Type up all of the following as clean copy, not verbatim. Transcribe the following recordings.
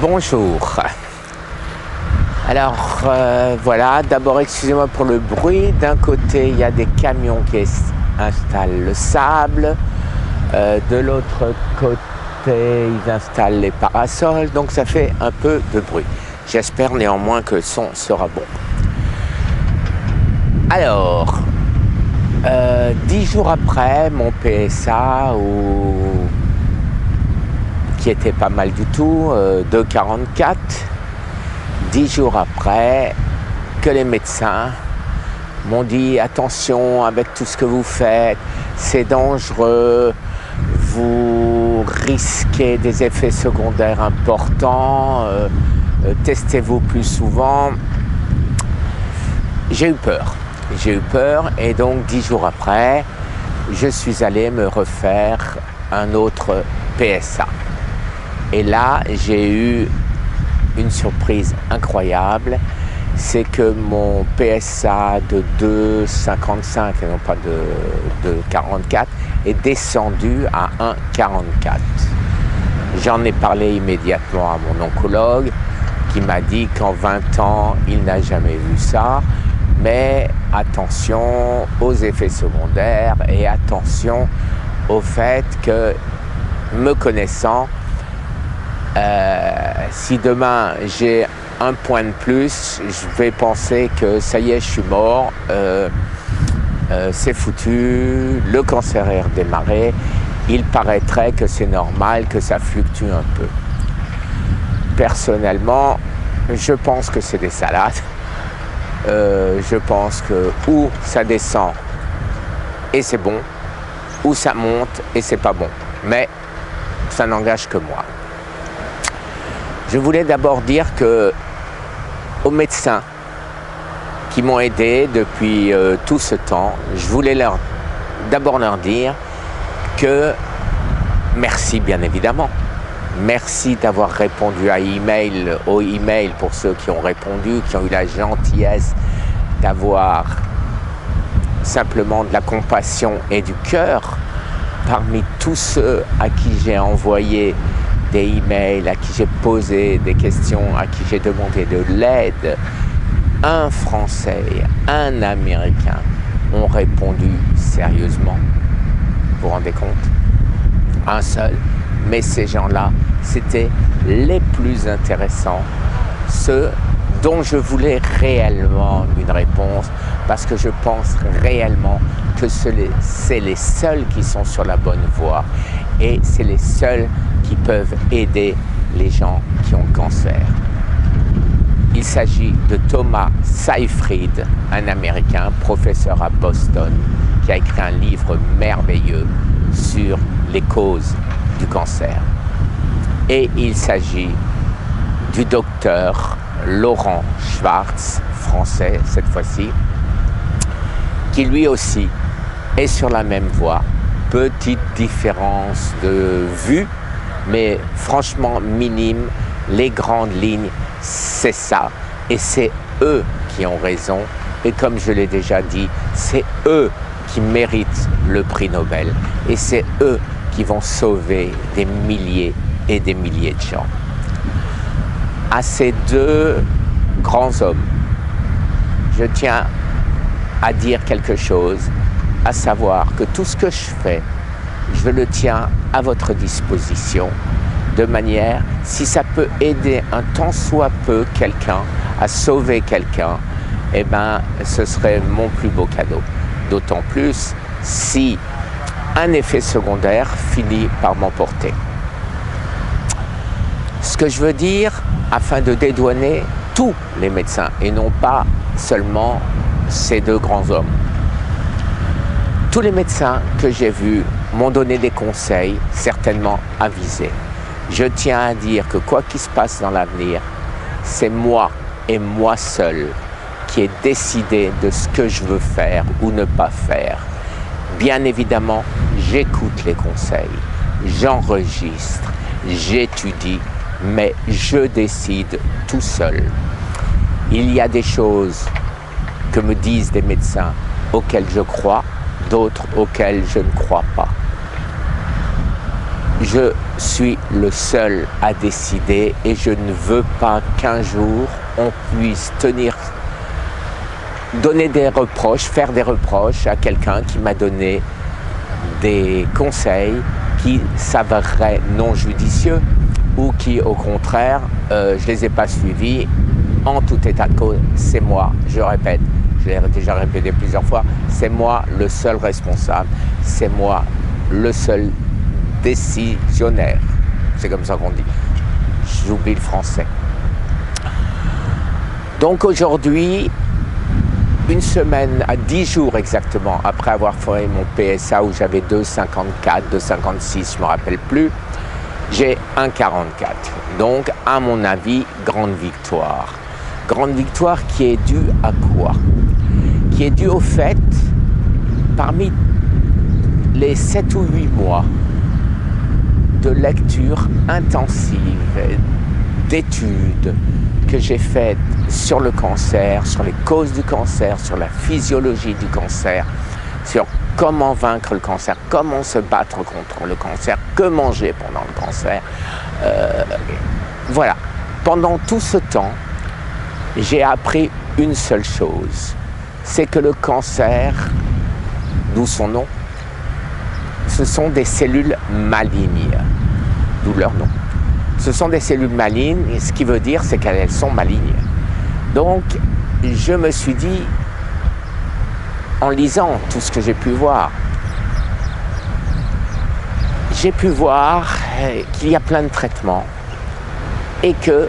Bonjour. Alors voilà, d'abord excusez-moi pour le bruit. D'un côté, il y a des camions qui installent le sable. De l'autre côté, ils installent les parasols. Donc ça fait un peu de bruit. J'espère néanmoins que le son sera bon. Alors, 10 jours après mon PSA, qui était pas mal du tout, 2,44, 10 jours après, que les médecins m'ont dit attention avec tout ce que vous faites, c'est dangereux, vous risquez des effets secondaires importants, testez-vous plus souvent. J'ai eu peur et donc 10 jours après, je suis allé me refaire un autre PSA. Et là, j'ai eu une surprise incroyable, c'est que mon PSA de 2,55 et non pas de 2,44 est descendu à 1,44. J'en ai parlé immédiatement à mon oncologue qui m'a dit qu'en 20 ans, il n'a jamais vu ça. Mais attention aux effets secondaires et attention au fait que, me connaissant, si demain j'ai un point de plus, je vais penser que ça y est, je suis mort, c'est foutu, le cancer est redémarré. Il paraîtrait que c'est normal que ça fluctue un peu. Personnellement, je pense que c'est des salades. Je pense que ou ça descend et c'est bon, ou ça monte et c'est pas bon. Mais ça n'engage que moi. Je voulais d'abord dire que aux médecins qui m'ont aidé depuis tout ce temps, je voulais d'abord leur dire que merci bien évidemment. Merci d'avoir répondu au email pour ceux qui ont répondu, qui ont eu la gentillesse d'avoir simplement de la compassion et du cœur parmi tous ceux à qui j'ai envoyé des emails, à qui j'ai posé des questions, à qui j'ai demandé de l'aide. Un Français, un Américain ont répondu sérieusement. Vous vous rendez compte? Un seul. Mais ces gens-là, c'était les plus intéressants, ceux dont je voulais réellement une réponse, parce que je pense réellement que c'est les seuls qui sont sur la bonne voie et c'est les seuls qui peuvent aider les gens qui ont le cancer. Il s'agit de Thomas Seyfried, un Américain, professeur à Boston, qui a écrit un livre merveilleux sur les causes du cancer. Et il s'agit du docteur Laurent Schwartz, français cette fois-ci, qui lui aussi est sur la même voie. Petite différence de vue, mais franchement minime. Les grandes lignes, c'est ça. Et c'est eux qui ont raison. Et comme je l'ai déjà dit, c'est eux qui méritent le prix Nobel. Et c'est eux qui vont sauver des milliers et des milliers de gens. À ces deux grands hommes, je tiens à dire quelque chose, à savoir que tout ce que je fais, je le tiens à votre disposition, de manière, si ça peut aider un tant soit peu quelqu'un à sauver quelqu'un, eh ben, ce serait mon plus beau cadeau. D'autant plus si un effet secondaire finit par m'emporter. Ce que je veux dire, afin de dédouaner tous les médecins, et non pas seulement ces deux grands hommes. Tous les médecins que j'ai vus m'ont donné des conseils, certainement avisés. Je tiens à dire que quoi qu'il se passe dans l'avenir, c'est moi et moi seul qui ai décidé de ce que je veux faire ou ne pas faire. Bien évidemment, j'écoute les conseils, j'enregistre, j'étudie, mais je décide tout seul. Il y a des choses que me disent des médecins auxquelles je crois, d'autres auxquelles je ne crois pas. Je suis le seul à décider et je ne veux pas qu'un jour on puisse donner des reproches, faire des reproches à quelqu'un qui m'a donné des conseils qui s'avéreraient non judicieux ou qui, au contraire, je ne les ai pas suivis. En tout état de cause, c'est moi, je répète, je l'ai déjà répété plusieurs fois, c'est moi le seul responsable, c'est moi le seul décisionnaire. C'est comme ça qu'on dit. J'oublie le français. Donc aujourd'hui, une semaine, à 10 jours exactement, après avoir fait mon PSA où j'avais 2,54, 2,56, je ne me rappelle plus, j'ai 1,44. Donc, à mon avis, grande victoire. Grande victoire qui est due à quoi? Qui est due au fait, parmi les 7 ou 8 mois de lecture intensive, d'études que j'ai faites sur le cancer, sur les causes du cancer, sur la physiologie du cancer, sur comment vaincre le cancer, comment se battre contre le cancer, que manger pendant le cancer. Voilà. Pendant tout ce temps, j'ai appris une seule chose, c'est que le cancer, d'où son nom, ce sont des cellules malignes, d'où leur nom. Ce sont des cellules malignes, et ce qui veut dire c'est qu'elles sont malignes. Donc, je me suis dit, en lisant tout ce que j'ai pu voir qu'il y a plein de traitements et que,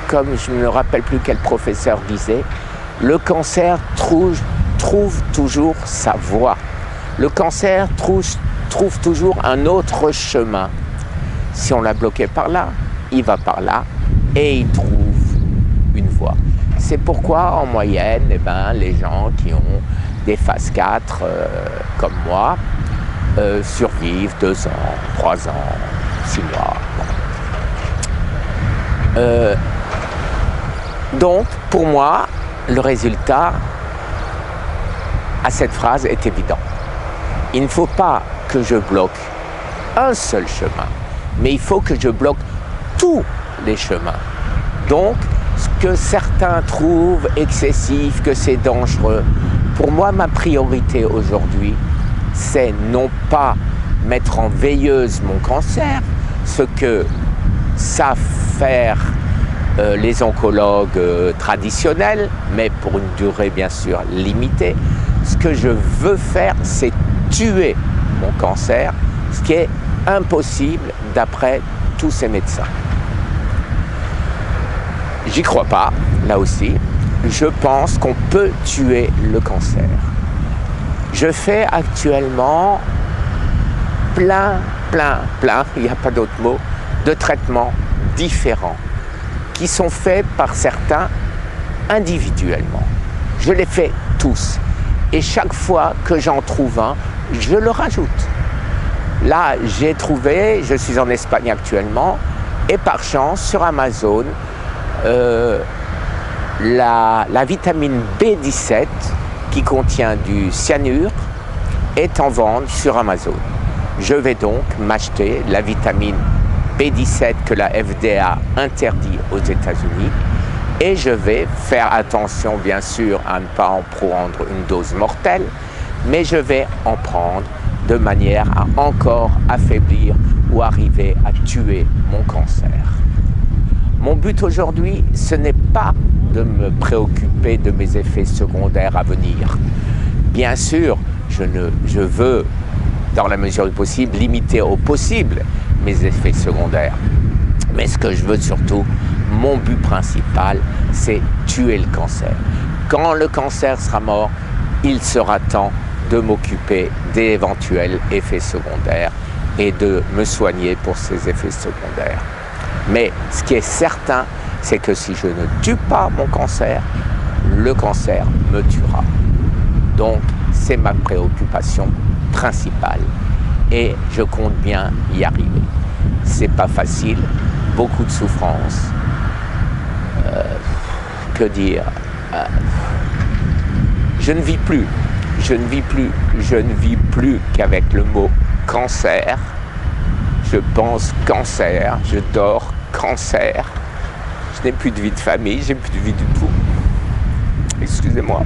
comme je ne me rappelle plus quel professeur disait, le cancer trouve toujours sa voie. Le cancer trouve toujours un autre chemin. Si on l'a bloqué par là, il va par là et il trouve une voie. C'est pourquoi, en moyenne, les gens qui ont des phases 4, comme moi, survivent 2 ans, 3 ans, 6 mois. Donc, pour moi, le résultat à cette phrase est évident. Il ne faut pas que je bloque un seul chemin, mais il faut que je bloque tous les chemins. Donc, ce que certains trouvent excessif, que c'est dangereux, pour moi, ma priorité aujourd'hui, c'est non pas mettre en veilleuse mon cancer, ce que savent faire les oncologues traditionnels, mais pour une durée bien sûr limitée. Ce que je veux faire, c'est tuer mon cancer, ce qui est impossible d'après tous ces médecins. J'y crois pas, là aussi. Je pense qu'on peut tuer le cancer. Je fais actuellement plein, il n'y a pas d'autre mot, de traitements différents qui sont faits par certains individuellement. Je les fais tous. Et chaque fois que j'en trouve un, je le rajoute. Là, j'ai trouvé, je suis en Espagne actuellement, et par chance, sur Amazon, la vitamine B17 qui contient du cyanure est en vente sur Amazon. Je vais donc m'acheter la vitamine B17 que la FDA interdit aux États-Unis et je vais faire attention bien sûr à ne pas en prendre une dose mortelle, mais je vais en prendre de manière à encore affaiblir ou arriver à tuer mon cancer. Mon but aujourd'hui, ce n'est pas de me préoccuper de mes effets secondaires à venir. Bien sûr, je veux, dans la mesure du possible, limiter au possible mes effets secondaires. Mais ce que je veux surtout, mon but principal, c'est tuer le cancer. Quand le cancer sera mort, il sera temps de m'occuper des éventuels effets secondaires et de me soigner pour ces effets secondaires. Mais ce qui est certain, c'est que si je ne tue pas mon cancer, le cancer me tuera. Donc, c'est ma préoccupation principale et je compte bien y arriver. C'est pas facile, beaucoup de souffrance. Que dire, je ne vis plus qu'avec le mot cancer je pense cancer, je dors cancer. Je n'ai plus de vie de famille, j'ai plus de vie du tout. Excusez-moi.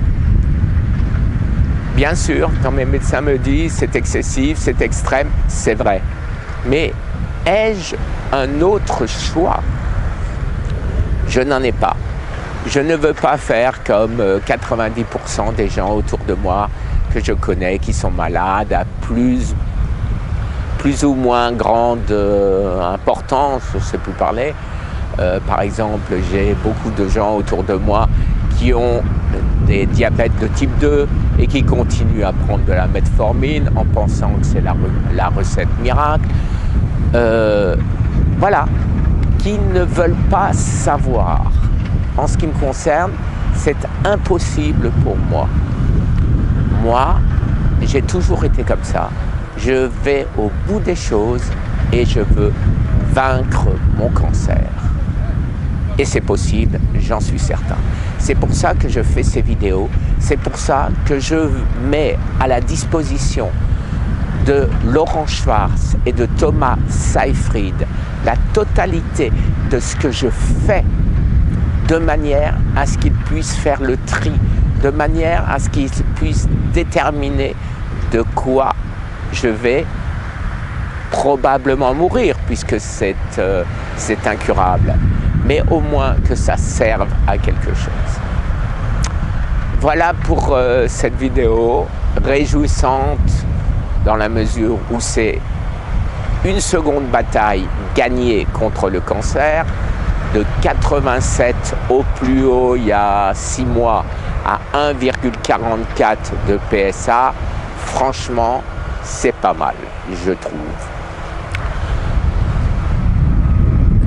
Bien sûr, quand mes médecins me disent c'est excessif, c'est extrême, c'est vrai. Mais ai-je un autre choix? Je n'en ai pas. Je ne veux pas faire comme 90% des gens autour de moi que je connais qui sont malades à plus ou moins grande importance, je ne sais plus parler. Par exemple, j'ai beaucoup de gens autour de moi qui ont des diabètes de type 2 et qui continuent à prendre de la metformine en pensant que c'est la recette miracle. Voilà, qui ne veulent pas savoir. En ce qui me concerne, c'est impossible pour moi. Moi, j'ai toujours été comme ça. Je vais au bout des choses et je veux vaincre mon cancer. Et c'est possible, j'en suis certain. C'est pour ça que je fais ces vidéos. C'est pour ça que je mets à la disposition de Laurent Schwartz et de Thomas Seyfried la totalité de ce que je fais, de manière à ce qu'ils puissent faire le tri, de manière à ce qu'ils puissent déterminer de quoi je vais probablement mourir, puisque c'est incurable. Mais au moins que ça serve à quelque chose. Voilà pour cette vidéo réjouissante dans la mesure où c'est une seconde bataille gagnée contre le cancer, de 87 au plus haut il y a 6 mois à 1,44 de PSA. Franchement, c'est pas mal, je trouve.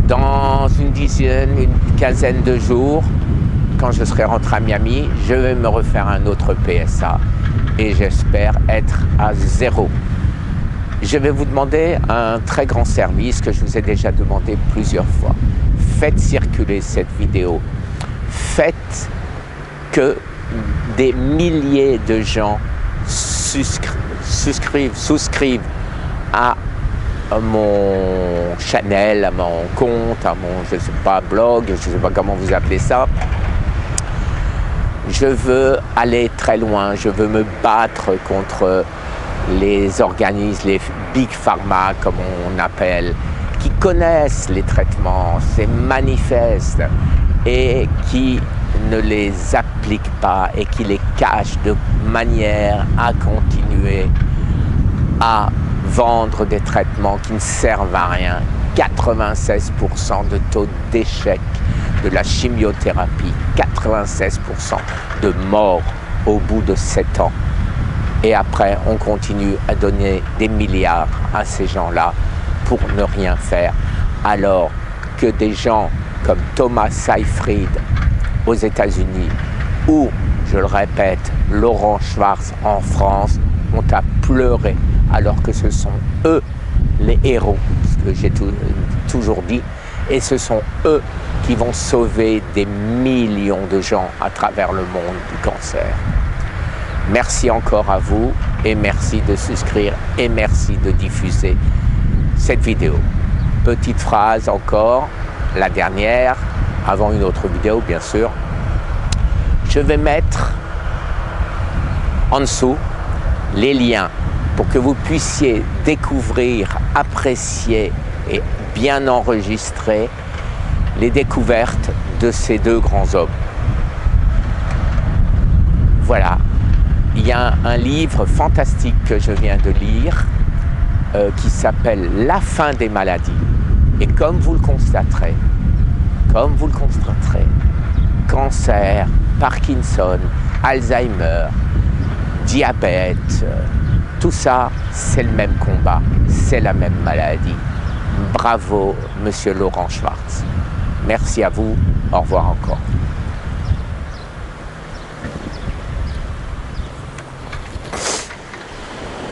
Dans une quinzaine de jours, quand je serai rentré à Miami, je vais me refaire un autre PSA et j'espère être à 0. Je vais vous demander un très grand service que je vous ai déjà demandé plusieurs fois. Faites circuler cette vidéo. Faites que des milliers de gens souscrivent à mon channel, à mon compte, à mon, je sais pas, blog, je ne sais pas comment vous appelez ça. Je veux aller très loin, je veux me battre contre les organismes, les big pharma comme on appelle, qui connaissent les traitements, c'est manifeste, et qui ne les appliquent pas et qui les cachent de manière à continuer à vendre des traitements qui ne servent à rien. 96% de taux d'échec de la chimiothérapie, 96% de morts au bout de 7 ans. Et après, on continue à donner des milliards à ces gens-là pour ne rien faire, alors que des gens comme Thomas Seyfried aux États-Unis ou, je le répète, Laurent Schwartz en France ont à pleurer, alors que ce sont eux les héros, ce que j'ai toujours dit, et ce sont eux qui vont sauver des millions de gens à travers le monde du cancer. Merci encore à vous et merci de souscrire et merci de diffuser cette vidéo. Petite phrase encore, la dernière, avant une autre vidéo bien sûr. Je vais mettre en dessous les liens pour que vous puissiez découvrir, apprécier et bien enregistrer les découvertes de ces deux grands hommes. Voilà, il y a un livre fantastique que je viens de lire qui s'appelle « La fin des maladies ». Et comme vous le constaterez, cancer, Parkinson, Alzheimer, diabète, tout ça, c'est le même combat, c'est la même maladie. Bravo, monsieur Laurent Schwartz. Merci à vous, au revoir encore.